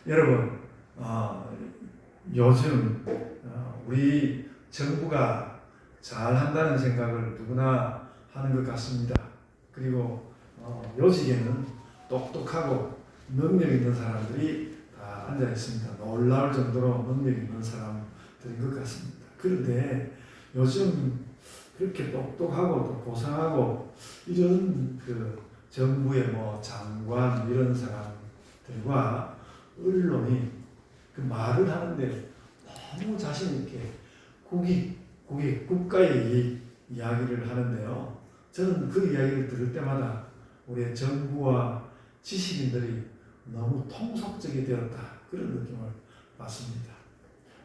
여러분, 요즘 우리 정부가 잘한다는 생각을 누구나 하는 것 같습니다. 그리고 요직에는 똑똑하고 능력 있는 사람들이 다 앉아 있습니다. 놀라울 정도로 능력 있는 사람들인 것 같습니다. 그런데 요즘 그렇게 똑똑하고 또 고상하고 이런 그 정부의 장관 이런 사람들과 언론이 그 말을 하는데 너무 자신 있게 국가의 이야기를 하는데요. 저는 그 이야기를 들을 때마다 우리의 정부와 지식인들이 너무 통속적이 되었다, 그런 느낌을 받습니다.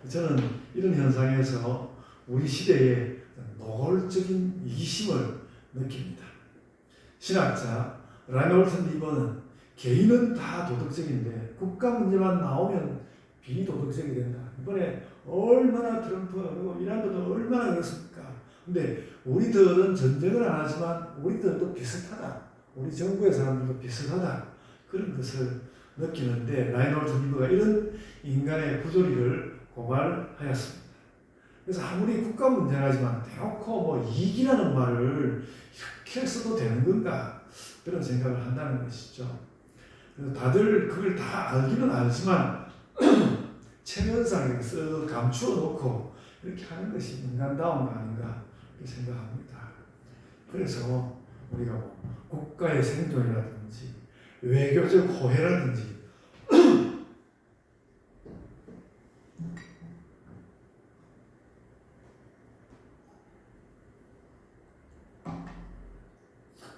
저는 이런 현상에서 우리 시대의 노골적인 이기심을 느낍니다. 신학자 라이놀트 니버는 개인은 다 도덕적인데 국가 문제만 나오면 비도덕적이 된다. 이번에 얼마나 트럼프 그리고 이란도 얼마나 그렇습니까? 근데 우리들은 전쟁을 안 하지만 우리들도 비슷하다. 우리 정부의 사람들도 비슷하다. 그런 것을 느끼는데 라이놀트 니버가 이런 인간의 부조리를 고발하였습니다. 그래서 아무리 국가 문제라지만 대놓고 이익이라는 말을 이렇게 써도 되는 건가, 그런 생각을 한다는 것이죠. 그래서 다들 그걸 다 알기는 알지만 체면상 쓱 감추어 놓고 이렇게 하는 것이 인간다운 거 아닌가, 이렇게 생각합니다. 그래서 우리가 국가의 생존이라든지 외교적 호혜라든지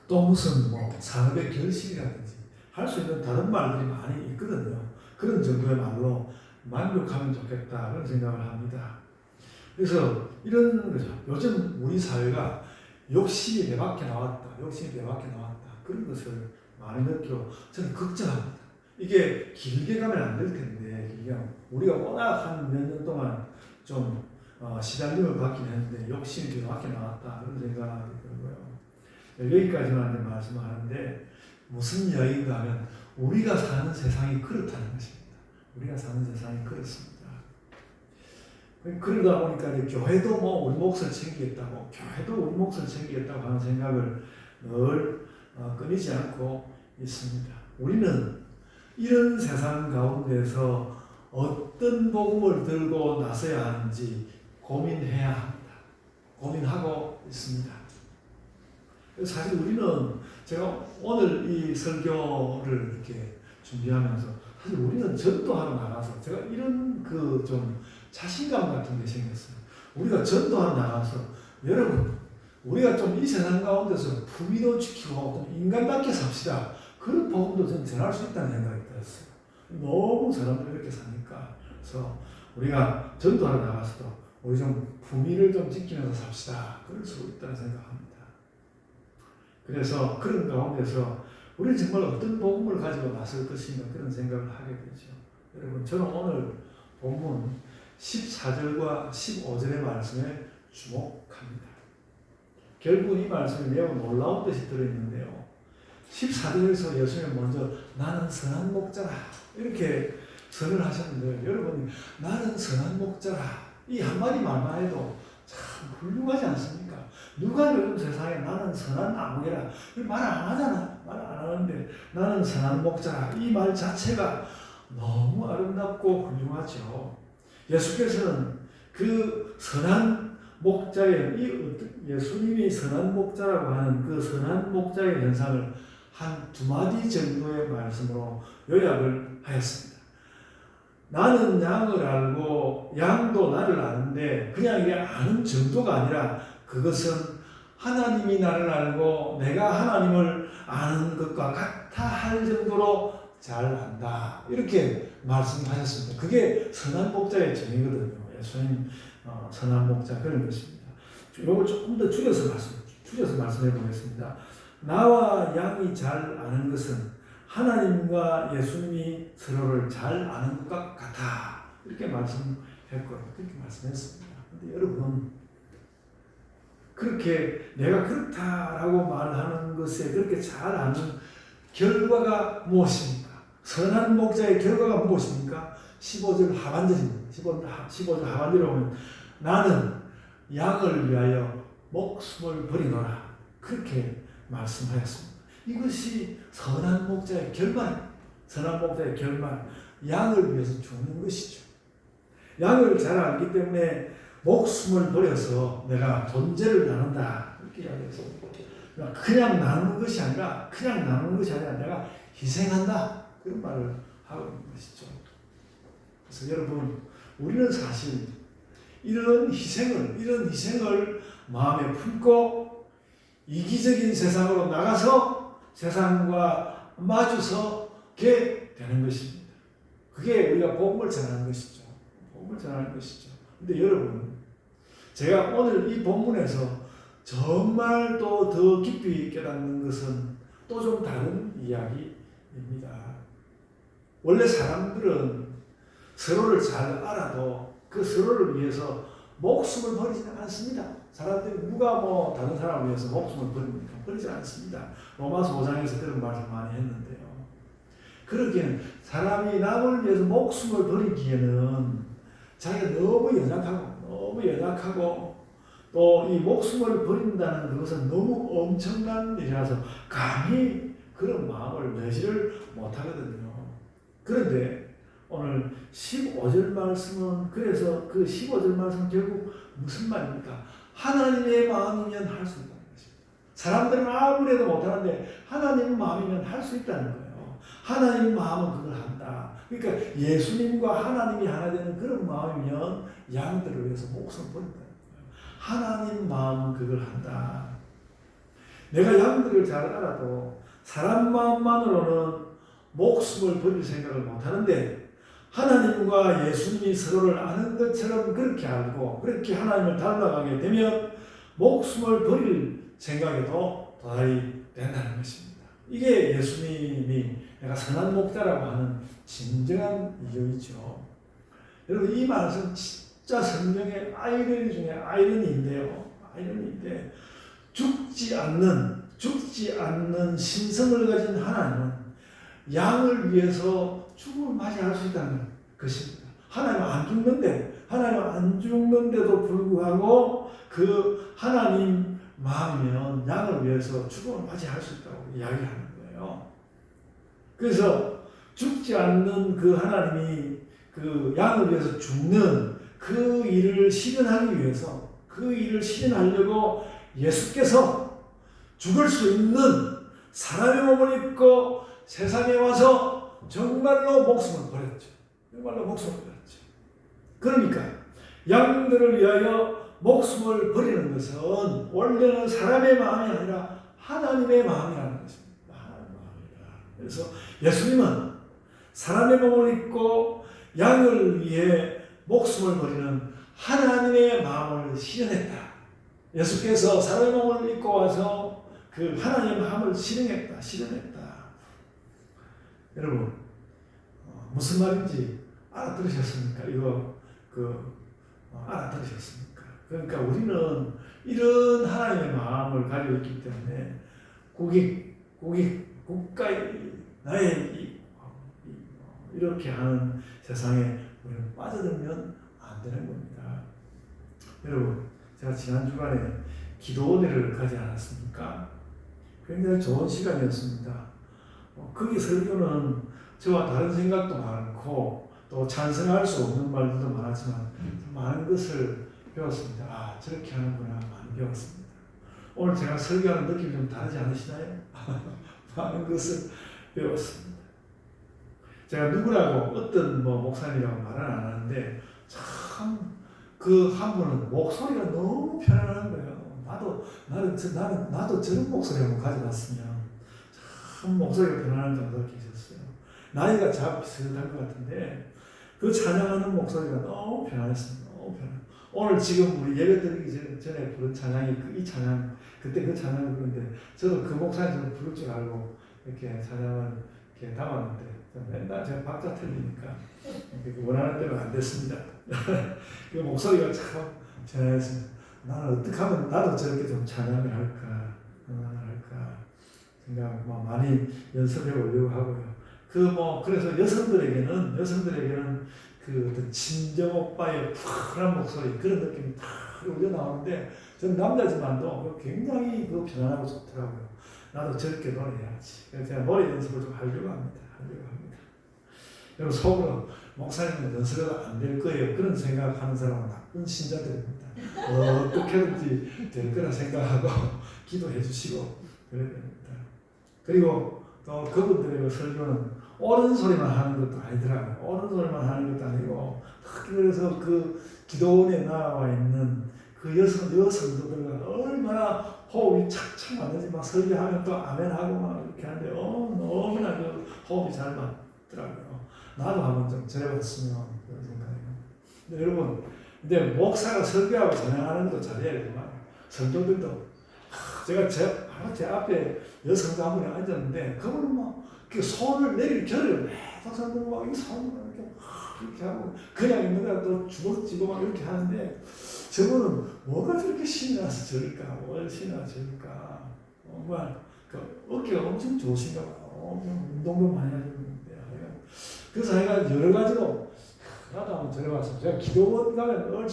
또 무슨 산업의 결실이라든지 할 수 있는 다른 말들이 많이 있거든요. 그런 정도의 말로 만족하면 좋겠다, 그런 생각을 합니다. 그래서 이런 거죠. 요즘 우리 사회가 욕심이 내 밖에 나왔다, 그런 것을 많이 느끼고 저는 걱정합니다. 이게 길게 가면 안 될 텐데, 우리가 워낙 한 몇 년 동안 좀 시달림을 받긴 했는데 욕심이 내 밖에 나왔다, 그런 생각이 들고요. 여기까지만 말씀하는데 무슨 이야기인가 하면 우리가 사는 세상이 그렇다는 것입니다. 우리가 사는 세상이 그렇습니다. 그러다 보니까 교회도 우리 몫을 챙기겠다고, 하는 생각을 늘 끊이지 않고 있습니다. 우리는 이런 세상 가운데서 어떤 복음을 들고 나서야 하는지 고민해야 합니다. 고민하고 있습니다. 사실 우리는, 제가 오늘 이 설교를 이렇게 준비하면서 사실 우리는 전도하러 나가서 제가 이런 좀 자신감 같은 게 생겼어요. 우리가 전도하러 나가서 여러분, 우리가 좀 이 세상 가운데서 품위도 지키고 인간답게 삽시다, 그런 복음도 좀 전할 수 있다는 생각이 들었어요. 너무 사람들이 이렇게 사니까. 그래서 우리가 전도하러 나가서도 우리 좀 품위를 좀 지키면서 삽시다, 그럴 수 있다는 생각합니다. 그래서 그런 가운데서 우리는 정말 어떤 복음을 가지고 나설 것인가, 그런 생각을 하게 되죠. 여러분, 저는 오늘 본문 14절과 15절의 말씀에 주목합니다. 결국 이 말씀이 매우 놀라운 뜻이 들어있는데요. 14절에서 예수님은 먼저 나는 선한 목자라, 이렇게 선을 하셨는데, 여러분, 나는 선한 목자라, 이 한마디 말만 해도 참 훌륭하지 않습니까? 누가 요즘 세상에 나는 선한 나무개라 말 안 하잖아. 말 안 하는데 나는 선한 목자라, 이 말 자체가 너무 아름답고 훌륭하죠. 예수께서는 그 선한 목자의, 예수님이 선한 목자라고 하는 그 선한 목자의 현상을 한 두 마디 정도의 말씀으로 요약을 하였습니다. 나는 양을 알고 양도 나를 아는데, 그냥 이게 아는 정도가 아니라 그것은 하나님이 나를 알고 내가 하나님을 아는 것과 같아 할 정도로 잘 안다, 이렇게 말씀하셨습니다. 그게 선한 목자의 정의거든요. 예수님 선한 목자, 그런 것입니다. 이걸 조금 더 줄여서 말씀해 보겠습니다. 나와 양이 잘 아는 것은 하나님과 예수님이 서로를 잘 아는 것과 같아, 이렇게 말씀했거든요. 그렇게 말씀했습니다. 근데 여러분, 그렇게 내가 그렇다라고 말하는 것에 그렇게 잘 아는 결과가 무엇입니까? 선한 목자의 결과가 무엇입니까? 15절 하반절입니다. 15절 하반절에 보면 나는 양을 위하여 목숨을 버리노라. 그렇게 말씀하였습니다. 이것이 선한 목자의 결말, 선한 목자의 결말, 양을 위해서 죽는 것이죠. 양을 잘 알기 때문에 목숨을 버려서 내가 존재를 나눈다. 이렇게 이야기했습니다. 그냥 나누는 것이 아니라 내가 희생한다. 그런 말을 하고 있는 것이죠. 그래서 여러분, 우리는 사실 이런 희생을 마음에 품고 이기적인 세상으로 나가서 세상과 마주서게 되는 것입니다. 그게 우리가 복음을 전하는 것이죠. 복음을 전하는 것이죠. 근데 여러분, 제가 오늘 이 본문에서 정말 또 더 깊이 깨닫는 것은 또 좀 다른 이야기입니다. 원래 사람들은 서로를 잘 알아도 그 서로를 위해서 목숨을 버리지는 않습니다. 사람들이 누가 다른 사람을 위해서 목숨을 버립니까? 버리지 않습니다. 로마서 5장에서 그런 말씀 많이 했는데요. 그러기에는 사람이 남을 위해서 목숨을 버리기에는 자기가 너무 연약하고 또 이 목숨을 버린다는 것은 너무 엄청난 일이라서 감히 그런 마음을 내지를 못하거든요. 그런데 오늘 15절 말씀은 그래서 그 15절 말씀은 결국 무슨 말입니까? 하나님의 마음이면 할 수 있다는 것입니다. 사람들은 아무리 해도 못하는데 하나님 마음이면 할 수 있다는 거예요. 하나님 마음은 그걸 한다. 그러니까 예수님과 하나님이 하나 되는 그런 마음이면 양들을 위해서 목숨을 버린다는 거예요. 하나님 마음은 그걸 한다. 내가 양들을 잘 알아도 사람 마음만으로는 목숨을 버릴 생각을 못하는데 하나님과 예수님이 서로를 아는 것처럼 그렇게 알고 그렇게 하나님을 닮아가게 되면 목숨을 버릴 생각에도 도달이 된다는 것입니다. 이게 예수님이 내가 선한 목자라고 하는 진정한 이유이죠. 여러분, 이 말씀 진짜 성경의 아이러니 중에 아이러니인데 죽지 않는 신성을 가진 하나님은 양을 위해서 죽음을 맞이할 수 있다는 것입니다. 하나님은 안 죽는데도 불구하고 그 하나님 마음이면 양을 위해서 죽음을 맞이할 수 있다고 이야기하는 거예요. 그래서 죽지 않는 그 하나님이 그 양을 위해서 죽는 그 일을 실현하려고 예수께서 죽을 수 있는 사람의 몸을 입고 세상에 와서 정말로 목숨을 버렸죠. 그러니까 양들을 위하여 목숨을 버리는 것은 원래는 사람의 마음이 아니라 하나님의 마음이라는 것입니다. 그래서 예수님은 사람의 몸을 입고 양을 위해 목숨을 버리는 하나님의 마음을 실현했다. 예수께서 사람의 몸을 입고 와서 그 하나님의 마음을 실현했다. 여러분, 무슨 말인지 알아들으셨습니까? 알아들으셨습니까? 그러니까 우리는 이런 하나님의 마음을 가지고 있기 때문에 국가의 나의 이렇게 하는 세상에 우리는 빠져들면 안 되는 겁니다. 여러분, 제가 지난 주간에 기도원회를 가지 않았습니까? 굉장히 좋은 시간이었습니다. 거기 설교는 저와 다른 생각도 많고 또 찬성할 수 없는 말들도 많았지만 많은 것을 배웠습니다. 저렇게 하는구나 많이 배웠습니다. 오늘 제가 설교하는 느낌이 좀 다르지 않으시나요? 많은 것을 배웠습니다. 제가 누구라고 어떤 목사님이라고 말은 안 하는데 참 그 한 분은 목소리가 너무 편안한 거예요. 나도 저런 목소리 한번 가져봤으면 참 목소리가 편안한 정도로 계셨어요. 나이가 잘 비슷한 것 같은데 그 찬양하는 목소리가 너무 편안했습니다. 너무 편안. 오늘 지금 우리 예배 드리기 전에 부른 찬양이 이 찬양, 그때 그 찬양을 부르는데 저도 그 목사님 부를 줄 알고 이렇게 찬양을 이렇게 담았는데 맨날 제가 박자 틀리니까 원하는 대로 안 됐습니다. 그 목소리가 참 편안했습니다. 나는 어떻게 하면 나도 저렇게 좀 찬양을 할까 생각 많이 연습해 보려고 하고요. 그래서 여성들에게는 그 어떤 친정 오빠의 푸른 목소리 그런 느낌이 탁 울려 나오는데 저는 남자지만도 굉장히 편안하고 좋더라고요. 나도 저렇게 노래해야지. 그래서 제가 노래 연습을 좀 하려고 합니다. 그리고 속으로 목사님은 연습해도 안 될 거예요. 그런 생각하는 사람은 나쁜 신자들입니다. 어떻게든지 될 거라 생각하고 기도해 주시고 그래야 됩니다. 그리고 또 그분들의 설교는 옳은 소리만 하는 것도 아니더라고요. 옳은 소리만 하는 것도 아니고 특히 그래서 그 기도원에 나와 있는 그 여성들과 얼마나 호흡이 착착 맞는지 막 설교하면 또 아멘하고 막 이렇게 하는데 너무나 그 호흡이 잘 맞더라고요. 나도 한번 좀 전해봤으면 그런 생각이에요. 근데 여러분, 근데 목사가 설교하고 전하는 것도 잘해야 되지만 성도들도 제가 제 앞에 여성도 한 분이 앉았는데 그분은 막 손을 내릴 겨를 성도들 막 이 손을 이렇게 하고 그냥 있는데 또 주먹쥐고 막 이렇게 하는데 저분은 뭐가 저렇게 신이 나서 저럴까? 뭘 신이 나서 저럴까? 정말 어깨가 엄청 좋으신가 봐요. 운동도 많이 하시는데 그래서 제가 여러 가지로 나도 한번 전해봤습니다. 제가 기도원 가면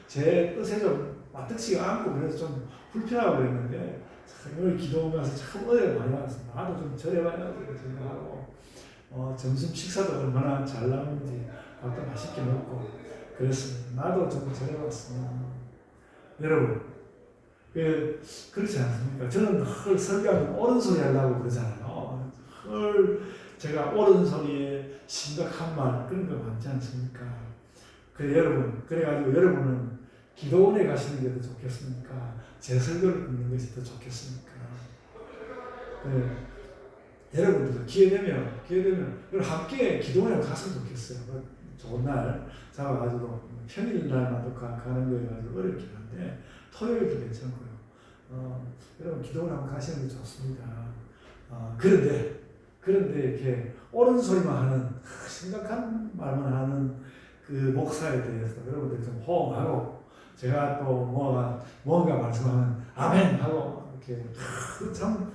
제 뜻에 좀 마뜩지가 않고 그래서 좀 불편하고 그랬는데 오늘 기도원 가서 참 은혜를 많이 받았습니다. 나도 좀 전해봐야지 생각하고 점심 식사도 얼마나 잘 나오는지 밥도 맛있게 먹고 그랬습니다. 나도 좀 전해봤습니다. 여러분 그렇지 않습니까? 저는 설교하면 옳은 소리 하려고 그러잖아요. 제가 옳은 소리에 심각한 말 그런 거 많지 않습니까? 그래가지고 여러분은 기도원에 가시는 게 더 좋겠습니까? 제 설교를 듣는 것이 더 좋겠습니까? 여러분들도 기회 되면 함께 기도원에 갔으면 좋겠어요. 좋은 날 잡아가지고 평일날만 가는 거에 가지고 어렵긴 한데 토요일도 괜찮고요. 여러분 기도원 한번 가시는 게 좋습니다. 그런데 이렇게 옳은 소리만 하는 심각한 말만 하는 그 목사에 대해서 여러분들 좀 호응하고 제가 또 뭔가 말씀하면 아멘 하고 이렇게 참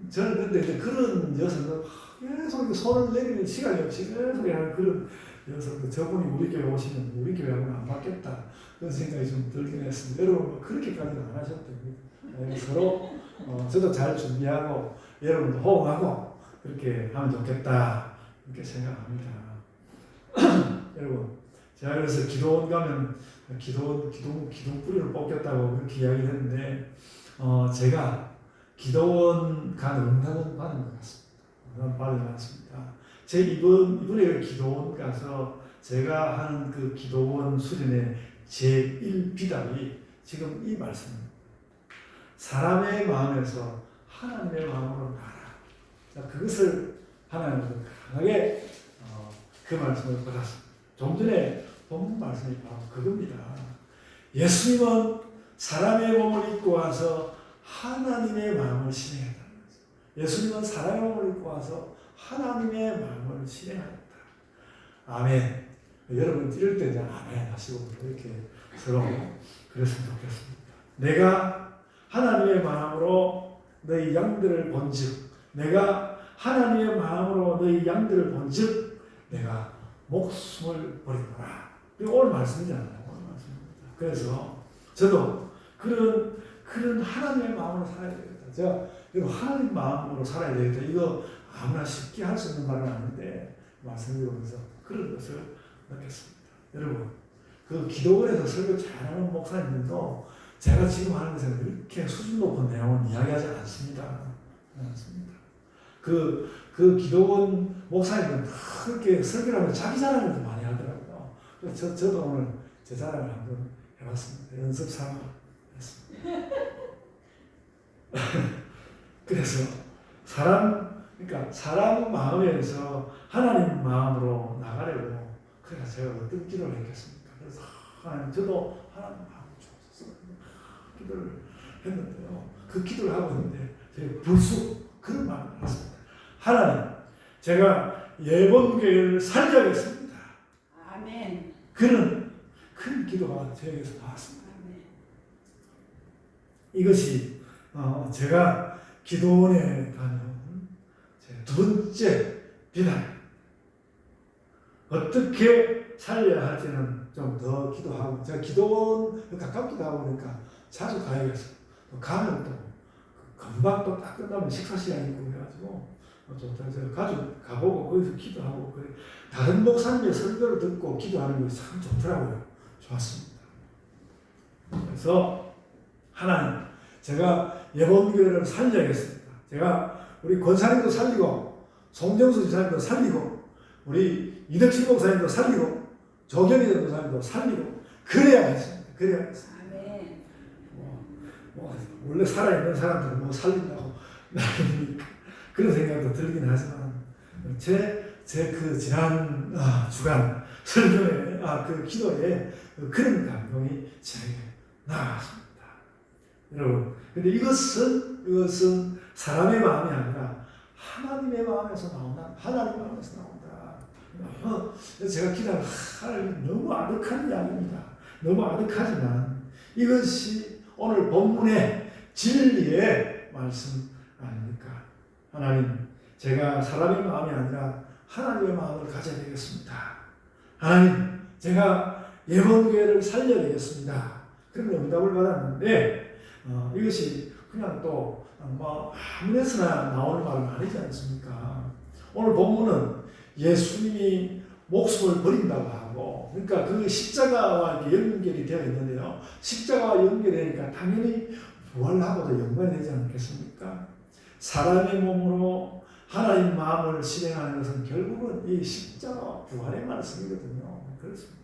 저는 근데 그런 여성은 계속 손을 내리는 시간이 없이 계속 하는 그런 여성들 저분이 우리 교회 오시면 우리 교회하고는 안 맞겠다 그런 생각이 좀 들긴 했습니다. 여러분 그렇게까지는 안 하셔도 됩니다. 서로 저도 잘 준비하고 여러분도 호응하고 그렇게 하면 좋겠다 이렇게 생각합니다. 여러분 제가 그래서 기도원 가면 기둥 뿌리를 뽑겠다고 그렇게 이야기를 했는데 제가 기도원 간 응답은 받은 것 같습니다. 받은 것 같습니다. 제 이번에 기도원 가서 제가 하는 그 기도원 수련의 제1비답이 지금 이 말씀입니다. 사람의 마음에서 하나님의 마음으로 나라. 자, 그것을 하나님께서 강하게 그 말씀을 받았습니다. 좀 전에 본 말씀이 바로 그겁니다. 예수님은 사람의 몸을 입고 와서 하나님의 마음을 실행했다는 거죠. 예수님은 사람의 몸을 입고 와서 하나님의 마음을 실행하였다. 아멘. 여러분 이럴 때 이제 아멘 하시고 이렇게 서로 그랬으면 좋겠습니다. 내가 하나님의 마음으로 너희 양들을 본즉 내가 하나님의 마음으로 너희 양들을 본즉 내가 목숨을 버리노라. 오늘 말씀이잖아요. 오늘 말씀입니다. 그래서 저도 그런 하나님의 마음으로 살아야 되겠다. 제가 이거 하나님 마음으로 살아야 되겠다. 이거 아무나 쉽게 할 수 있는 말은 아닌데 말씀드리면서 그런 것을 느꼈습니다. 여러분 그 기도원에서 설교 잘하는 목사님들도 제가 지금 하는 것은 이렇게 수준 높은 내용은 이야기하지 않습니다. 그 기도원 목사님은 그렇게 설교를 하면 자기 자랑을 좀 많이 하더라고요. 그래서 저도 오늘 제 자랑을 한번 해봤습니다. 연습 삼아 했습니다. 그래서 사람 마음에서 하나님 마음으로 나가려고 그래서 제가 어떤 기도를 했겠습니까? 그래서 하나님 저도 하나님 마음 주옵소서 기도를 했는데요. 그 기도를 하고 있는데 제가 불쑥 그런 말을 했습니다. 하나님, 제가 예번교회를 살려야겠습니다. 아멘. 그런 큰 기도가 저에게서 나왔습니다. 아멘. 이것이 제가 기도원에 다녀온 두 번째 비단 어떻게 살려야 할지는 좀 더 기도하고, 제가 기도원 가깝기도 하고 그러니까 자주 가야겠어. 가면 또 금방 또 딱 끝나면 식사 시간이 있고 그래가지고 좋다. 제가 가족 가보고 거기서 기도하고 다른 목사님의 설교를 듣고 기도하는 것이 참 좋더라고요. 좋았습니다. 그래서 하나님, 제가 예본교회를 살려야겠습니다. 제가 우리 권사님도 살리고 송정수 지사님도 살리고 우리 이덕실 목사님도 살리고 조경희 목사님도 살리고 그래야겠습니다. 그래야겠습니다. 원래 살아있는 사람들은 뭐 살린다고 그런 생각도 들긴 하지만 제 그 지난 주간 설교에 그 기도에 그런 감동이 제게 나왔습니다. 여러분, 근데 이것은 사람의 마음이 아니라 하나님의 마음에서 나온다. 하나님의 마음에서 나온다. 제가 기도하는 하나님 너무 아득한 이야기입니다. 너무 아득하지만 이것이 오늘 본문의 진리의 말씀 아닙니까? 하나님, 제가 사람의 마음이 아니라 하나님의 마음을 가져야 되겠습니다. 하나님, 제가 예본교회를 살려야 되겠습니다. 그런 응답을 받았는데 이것이 그냥 또 아무데서나 나오는 말은 아니지 않습니까? 오늘 본문은 예수님이 목숨을 버린다고 하고, 그러니까 그 십자가와 연결이 되어 있는데요. 십자가와 연결되니까 당연히 부활하고도 연관이 되지 않겠습니까? 사람의 몸으로 하나님 마음을 실행하는 것은 결국은 이 십자가와 부활의 말씀이거든요. 그렇습니다.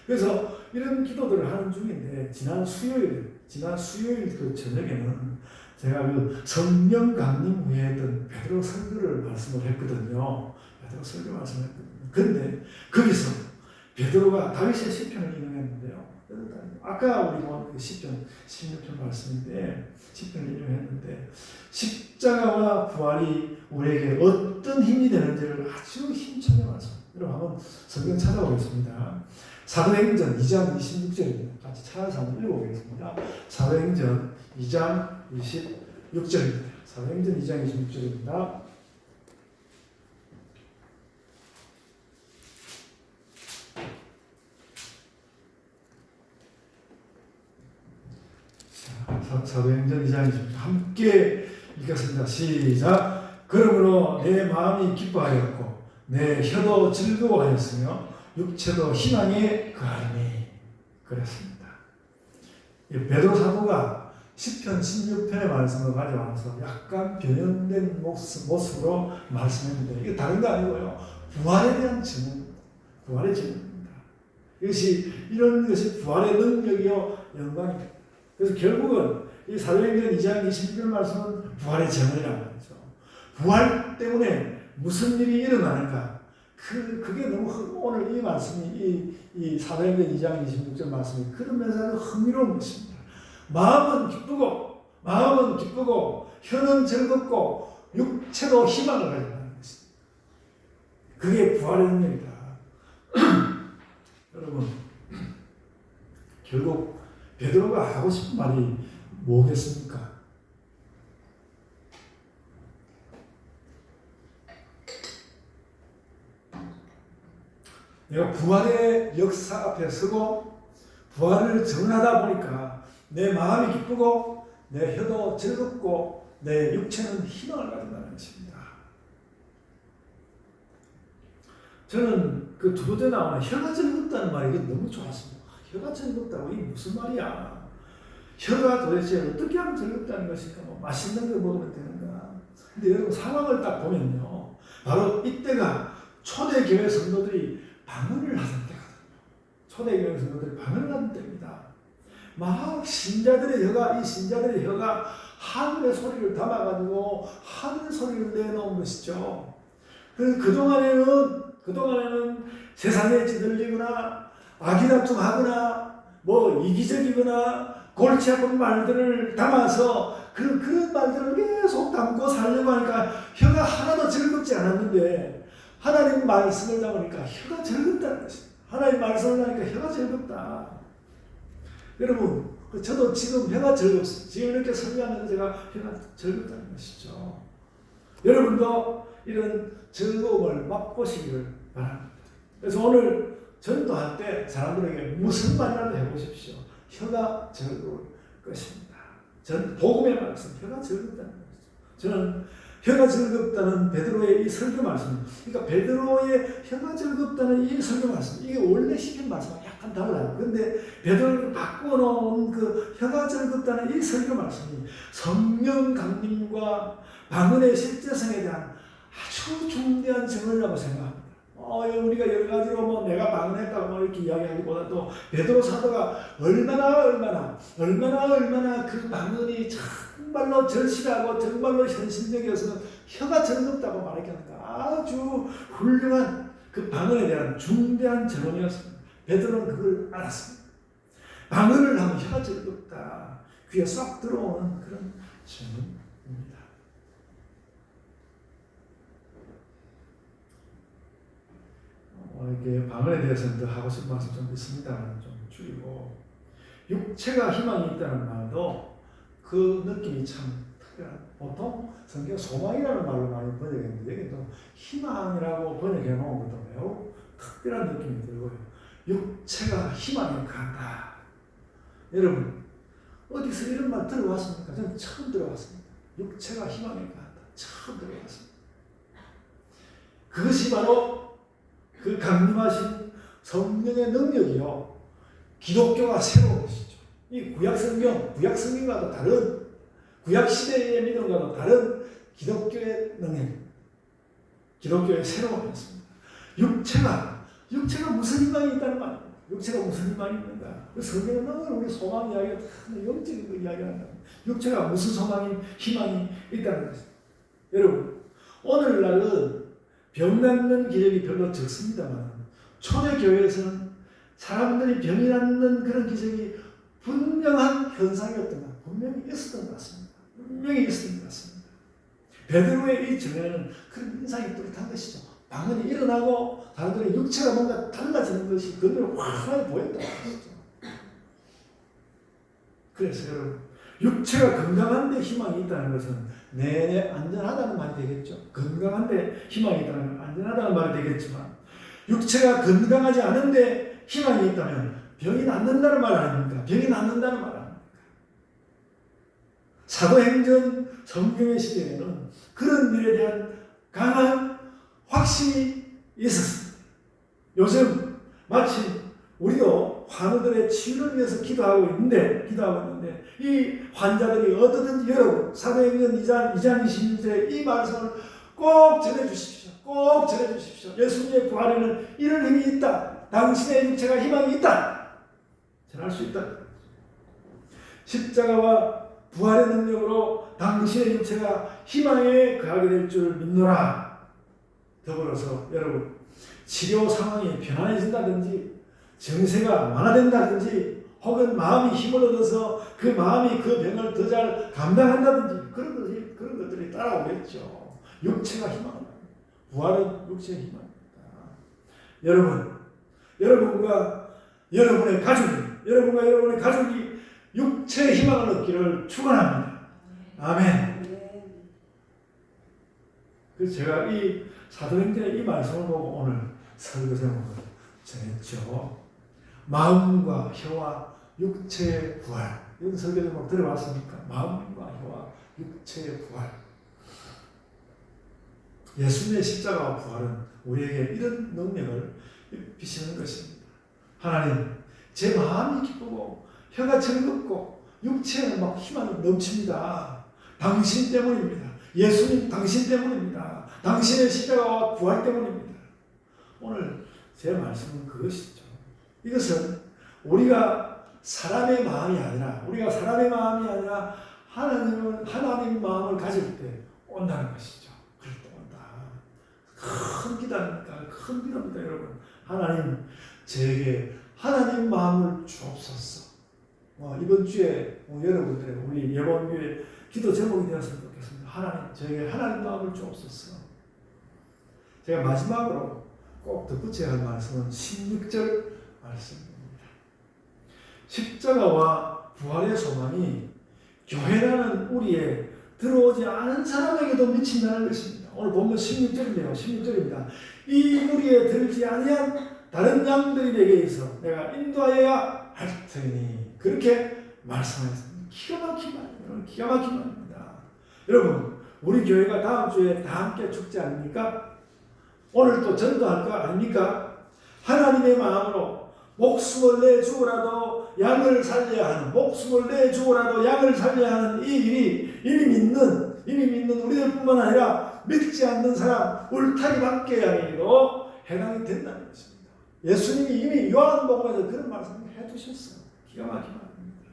그래서 이런 기도들을 하는 중인데 지난 수요일 그 저녁에는 제가 그 성령 강림 후에 했던 베드로 설교를 말씀을 했거든요. 베드로 설교 말씀을 했거든요. 그런데 거기서 베드로가 다윗의 시편을 인용했는데요. 아까 우리 본 시편 16편 말씀인데 시편을 인용했는데 십자가와 부활이 우리에게 어떤 힘이 되는지를 아주 힘차게 말씀. 여러분 한번 성경 찾아보겠습니다. 사도행전 2장 26절입니다. 같이 찾아서 한번 읽어보겠습니다. 사도행전 2장 26절입니다. 사도행전 2장 26절입니다. 사도행전 2장 26절 함께 읽겠습니다. 시작. 그러므로 내 마음이 기뻐하였고 내 혀도 즐거워하였으며 육체도 희망에 거하리니 그랬습니다. 베드로 사도가 시편 16편의 말씀을 가져와서 약간 변형된 모습으로 말씀했는데 이게 다른 거 아니고요. 부활에 대한 증언입니다. 부활의 증언입니다. 이런 것이 부활의 능력이요 영광입니다. 그래서 결국은 이 사도행전 2장 26절 말씀은 부활의 증언이라는 거죠. 부활 때문에 무슨 일이 일어나는가? 그게 너무 오늘 이 말씀이 이 사도행전 2장 26절 말씀이 그런 면에서 흥미로운 것입니다. 마음은 기쁘고 혀는 즐겁고 육체도 희망을 가진다는 것입니다. 그게 부활의 능력이다. 여러분, 결국 베드로가 하고 싶은 말이 뭐겠습니까? 내가 부활의 역사 앞에 서고 부활을 증언하다 보니까 내 마음이 기쁘고 내 혀도 즐겁고 내 육체는 희망을 가진다는 것입니다. 저는 그 두 번째 나오는 혀가 즐겁다는 말이 너무 좋았습니다. 혀가 즐겁다고 이게 무슨 말이야? 혀가 도대체 어떻게 하면 즐겁다는 것일까? 맛있는 걸 먹으면 되는가? 근데 여러분 상황을 딱 보면요. 바로 이때가 초대교회 성도들이 방언을 하던 때거든요. 초대교회 성도들이 방언을 하던 때입니다. 막 신자들의 혀가 하늘의 소리를 담아가지고 하늘의 소리를 내놓은 것이죠. 그래서 그동안에는 세상에 찌들리거나 악이다툼하거나 이기적이거나 골치 아픈 말들을 담아서 그런 말들을 계속 담고 살려고 하니까 혀가 하나도 즐겁지 않았는데 하나님 말씀을 담으니까 혀가 즐겁다는 것입니다. 하나님 말씀을 하니까 혀가 즐겁다. 여러분, 저도 지금 혀가 즐겁습니다. 지금 이렇게 설교하면서 제가 혀가 즐겁다는 것이죠. 여러분도 이런 즐거움을 맛보시기를 바랍니다. 그래서 오늘 전도할 때 사람들에게 무슨 말이라도 해보십시오. 혀가 즐거울 것입니다. 전 복음의 말씀, 혀가 즐겁다는 거죠. 저는 혀가 즐겁다는 베드로의 이 설교 말씀, 그러니까 베드로의 혀가 즐겁다는 이 설교 말씀, 이게 원래 시킨 말씀과 약간 달라요. 그런데 베드로를 바꿔놓은 그 혀가 즐겁다는 이 설교 말씀이 성령 강림과 방언의 실제성에 대한 아주 중대한 증언이라고 생각합니다. 우리가 여러 가지로 뭐 내가 방언했다고 이렇게 이야기하기보다도 베드로 사도가 얼마나 그 방언이 정말로 절실하고 정말로 현실적이어서 혀가 즐겁다고 말했겠는가. 아주 훌륭한 그 방언에 대한 중대한 증언이었습니다. 베드로는 그걸 알았습니다. 방언을 하면 혀가 즐겁다. 귀에 쏙 들어오는 그런 증언입니다. 이렇게 방언에 대해서는 더 하고 싶은 말씀 좀 있습니다만 좀 줄이고, 육체가 희망이 있다는 말도 그 느낌이 참 특별한, 보통 성경 소망이라는 말로 많이 번역했는데 여기도 희망이라고 번역해 놓은 것도 매우 특별한 느낌이 들고요. 육체가 희망에 간다. 여러분 어디서 이런 말 들어봤습니까? 저는 처음 들어봤습니다. 육체가 희망에 간다. 처음 들어봤습니다. 그것이 바로 그 강림하신 성령의 능력이요, 기독교가 새로운 것이죠. 이 구약성경과도 다른, 구약시대의 믿음과도 다른 기독교의 능력, 기독교의 새로운 것입니다. 육체가 무슨 희망이 있다는 말입니다. 육체가 무슨 희망이 있는가? 그 성경은 늘 우리 소망 이야기가 영적인 거 이야기한다. 육체가 무슨 희망이 있다는 것입니다. 여러분, 오늘날은 병 낫는 기적이 별로 적습니다만 초대교회에서는 사람들이 병이 낫는 그런 기적이 분명한 현상이었던 것, 분명히 있었던 것 같습니다. 베드로의 이 증언에는 그런 인상이 뚜렷한 것이죠. 방언이 일어나고 사람들의 육체가 뭔가 달라지는 것이 그대로 확연하게 보였다는 것이죠. 그래서 여러분, 육체가 건강한데 희망이 있다는 것은 내내 안전하다는 말이 되겠죠. 건강한데 희망이 있다는 건 안전하다는 말이 되겠지만, 육체가 건강하지 않은데 희망이 있다면 병이 낫는다는 말 아닙니까? 병이 낫는다는 말 아닙니까? 사도행전 성경의 시대에는 그런 일에 대한 강한 확신이 있었습니다. 요즘 마치 우리도 환우들의 치유를 위해서 기도하고 있는데 이 환자들이 어떠든지 여러분 사도행전 2장 26절의 이 말씀을 꼭 전해주십시오. 꼭 전해주십시오. 예수님의 부활에는 이런 힘이 있다. 당신의 육체가 희망이 있다. 전할 수 있다. 십자가와 부활의 능력으로 당신의 육체가 희망에 거하게 될 줄 믿노라. 더불어서 여러분, 치료 상황이 편안해진다든지 증세가 완화된다든지 혹은 마음이 힘을 얻어서 그 마음이 그 병을 더 잘 감당한다든지 그런 것들이 따라오겠죠. 육체가 희망입니다. 부활은 육체의 희망입니다. 여러분과 여러분의 가족이 육체의 희망을 얻기를 축원합니다. 아멘. 그래서 제가 이 사도행전의 이 말씀을 보고 오늘 설교 제목을 정했죠. 마음과 혀와 육체의 부활. 이런 설교 제목 들어봤습니까? 마음과 혀와 육체의 부활. 예수님의 십자가와 부활은 우리에게 이런 능력을 비치는 것입니다. 하나님, 제 마음이 기쁘고 혀가 즐겁고 육체에 막 희망이 넘칩니다. 당신 때문입니다. 예수님 당신 때문입니다. 당신의 십자가와 부활 때문입니다. 오늘 제 말씀은 그것이죠. 이것은 우리가 사람의 마음이 아니라 하나님 마음을 가질 때 온다는 것이죠. 그럴 때 온다. 큰 기도입니다. 큰 기도입니다, 여러분. 하나님, 제게 하나님 마음을 주옵소서. 이번 주에 여러분들의 우리 예번교회 기도 제목이 되었으면 좋겠습니다. 하나님, 제게 하나님 마음을 주옵소서. 제가 마지막으로 꼭 덧붙여야 할 말씀은 16절 말씀입니다. 십자가와 부활의 소망이 교회라는 우리의 들어오지 않은 사람에게도 미친다는 것입니다. 오늘 본문 16절인데요. 16절입니다. 이 무리에 들지 아니한 다른 양들이 내게 있어 내가 인도하여야 할 터이니 그렇게 말씀하셨습니다. 기가 막힌 말이에요. 기가 막힌 말입니다. 여러분 우리 교회가 다음 주에 다 함께 축제 아닙니까? 오늘 또 전도할 거 아닙니까? 하나님의 마음으로 목숨을 내주고라도 양을 살려야 하는 목숨을 내주고라도 양을 살려야 하는 이 일이 이미 믿는 우리들뿐만 아니라 믿지 않는 사람 울타리 밖의 양에게도 해당이 된다는 것입니다. 예수님이 이미 요한복음에서 그런 말씀을 해두셨어요. 기가 막힌 말입니다.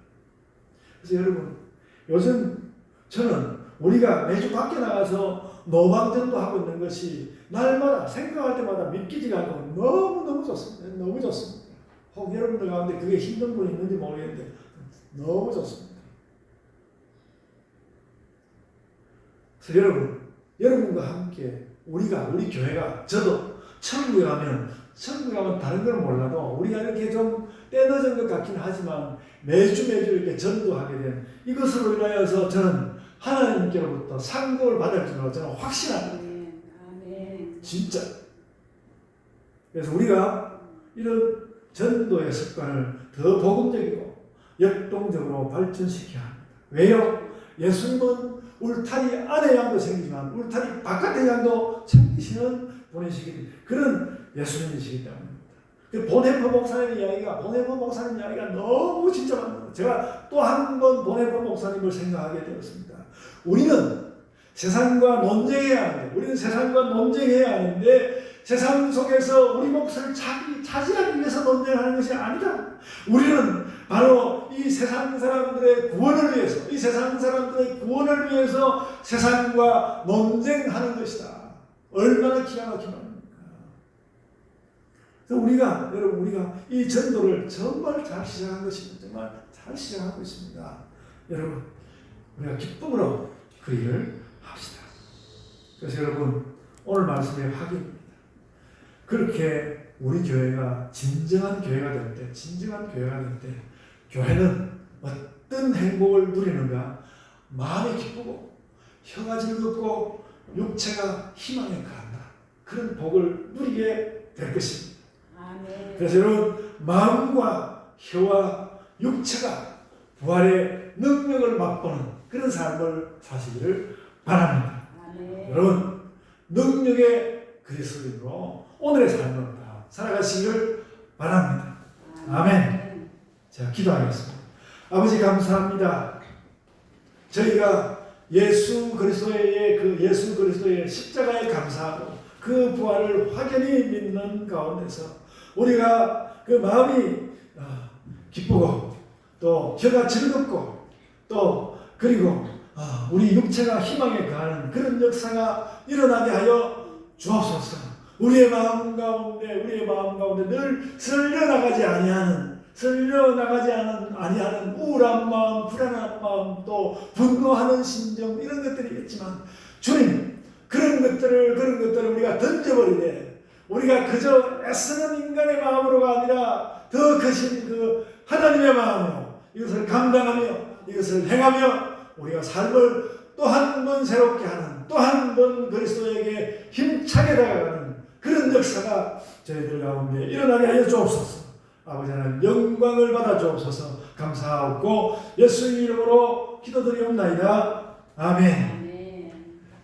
그래서 여러분 요즘 저는 우리가 매주 밖에 나가서 노방전도 하고 있는 것이 날마다 생각할 때마다 믿기지가 않고 너무너무 좋습니다. 너무 좋습니다. 혹 여러분들 가운데 그게 힘든 분이 있는지 모르겠는데 너무 좋습니다. 그래서 여러분과 함께 우리 교회가 저도 천국에 가면 다른 걸 몰라도 우리가 이렇게 좀 때늦은 것 같긴 하지만 매주 이렇게 전도하게 된 이것으로 인하여서 저는 하나님께로부터 상급을 받을 줄로 저는 확신합니다. 아멘. 진짜. 그래서 우리가 이런 전도의 습관을 더 복음적이고 역동적으로 발전시켜야 합니다. 왜요? 예수님은 울타리 안의 양도 챙기지만 울타리 바깥의 양도 챙기시는 분이시기 그런 예수님이시기 때문입니다. 보네퍼 목사님 이야기가 너무 진짜 많습니다. 제가 또 한 번 보네퍼 목사님을 생각하게 되었습니다. 우리는 세상과 논쟁해야 하는데 세상 속에서 우리 몫을 차지하기 위해서 논쟁하는 것이 아니다. 우리는 바로 이 세상 사람들의 구원을 위해서 세상과 논쟁하는 것이다. 얼마나 기가 막힌 말입니까? 그래서 우리가 이 전도를 정말 잘 시작한 것입니다. 정말 잘 시작하고 있습니다. 여러분, 우리가 기쁨으로 그 일을 합시다. 그래서 여러분, 오늘 말씀의 확인입니다. 그렇게 우리 교회가 진정한 교회가 될 때, 교회는 어떤 행복을 누리는가? 마음이 기쁘고, 혀가 즐겁고, 육체가 희망에 가한다. 그런 복을 누리게 될 것입니다. 아멘. 그래서 여러분, 마음과 혀와 육체가 부활의 능력을 맛보는 그런 삶을 사시기를 바랍니다. 아멘. 여러분, 능력의 그리스도인으로 오늘의 삶을 다 살아가시기를 바랍니다. 아멘. 자, 기도하겠습니다. 아버지 감사합니다. 저희가 예수 그리스도의 십자가에 감사하고 그 부활을 확연히 믿는 가운데서 우리가 그 마음이 기쁘고 또 혀가 즐겁고 또 그리고 우리 육체가 희망에 가는 그런 역사가 일어나게 하여 주옵소서. 우리의 마음 가운데 늘 쓸려나가지 아니하는 우울한 마음, 불안한 마음, 또 분노하는 심정 이런 것들이 있지만 주님 그런 것들을 우리가 던져버리되 우리가 그저 애쓰는 인간의 마음으로가 아니라 더 크신 그 하나님의 마음으로 이것을 감당하며 이것을 행하며 우리가 삶을 또 한 번 새롭게 하는 또 한 번 그리스도에게 힘차게 다가가는 그런 역사가 저희들 가운데 일어나게 하여 주옵소서. 아버지 하나님 영광을 받아 주옵소서. 감사하옵고 예수의 이름으로 기도드리옵나이다. 아멘.